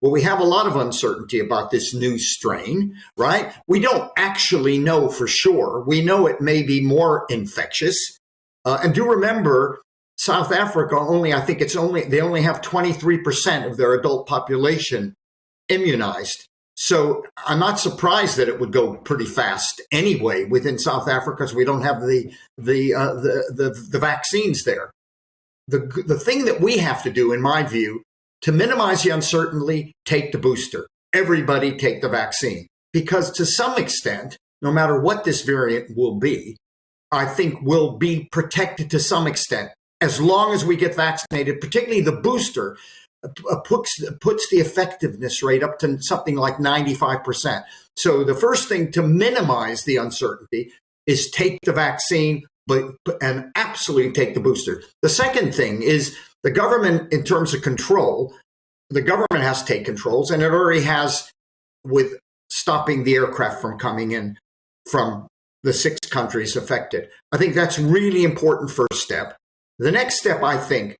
Well, we have a lot of uncertainty about this new strain, right? We don't actually know for sure. We know it may be more infectious. And do remember, South Africa they only have 23% of their adult population immunized. So I'm not surprised that it would go pretty fast anyway within South Africa, because we don't have the vaccines there. The thing that we have to do, in my view, to minimize the uncertainty, take the booster. Everybody take the vaccine, because to some extent, no matter what this variant will be, I think we'll be protected to some extent as long as we get vaccinated. Particularly the booster puts the effectiveness rate up to something like 95%. So the first thing to minimize the uncertainty is take the vaccine, and absolutely take the booster. The second thing is the government, in terms of control, the government has to take controls, and it already has, with stopping the aircraft from coming in from the 6 countries affected. I think that's really important first step. The next step, I think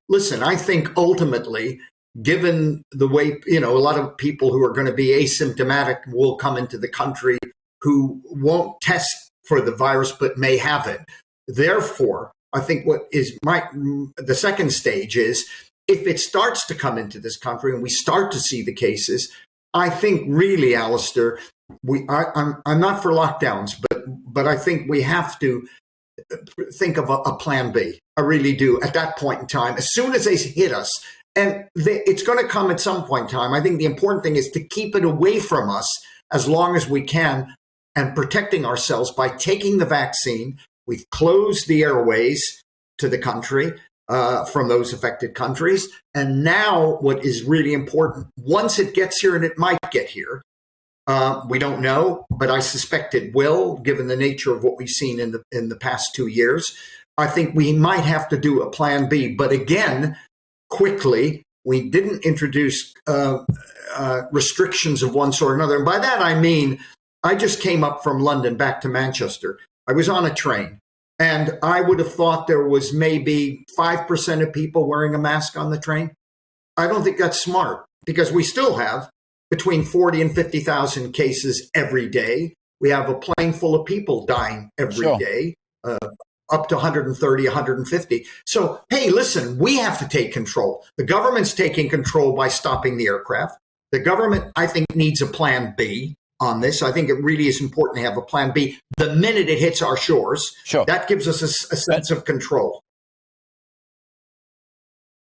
ultimately, given the way, a lot of people who are going to be asymptomatic will come into the country who won't test for the virus but may have it. Therefore, I think the second stage is, if it starts to come into this country and we start to see the cases, I think really, Alistair, I'm not for lockdowns, but I think we have to think of a plan B. I really do, at that point in time, as soon as they hit us. And it's going to come at some point in time. I think the important thing is to keep it away from us as long as we can, and protecting ourselves by taking the vaccine. We've closed the airways to the country from those affected countries. And now what is really important, once it gets here, and it might get here, we don't know, but I suspect it will, given the nature of what we've seen in the past 2 years. I think we might have to do a plan B. But again, quickly, we didn't introduce restrictions of one sort or another. And by that, I mean, I just came up from London back to Manchester. I was on a train, and I would have thought there was maybe 5% of people wearing a mask on the train. I don't think that's smart, because we still have between 40 and 50,000 cases every day. We have a plane full of people dying every day, up to 130, 150. So, hey, listen, we have to take control. The government's taking control by stopping the aircraft. The government, I think, needs a plan B on this. I think it really is important to have a plan B the minute it hits our shores. That gives us a sense of control.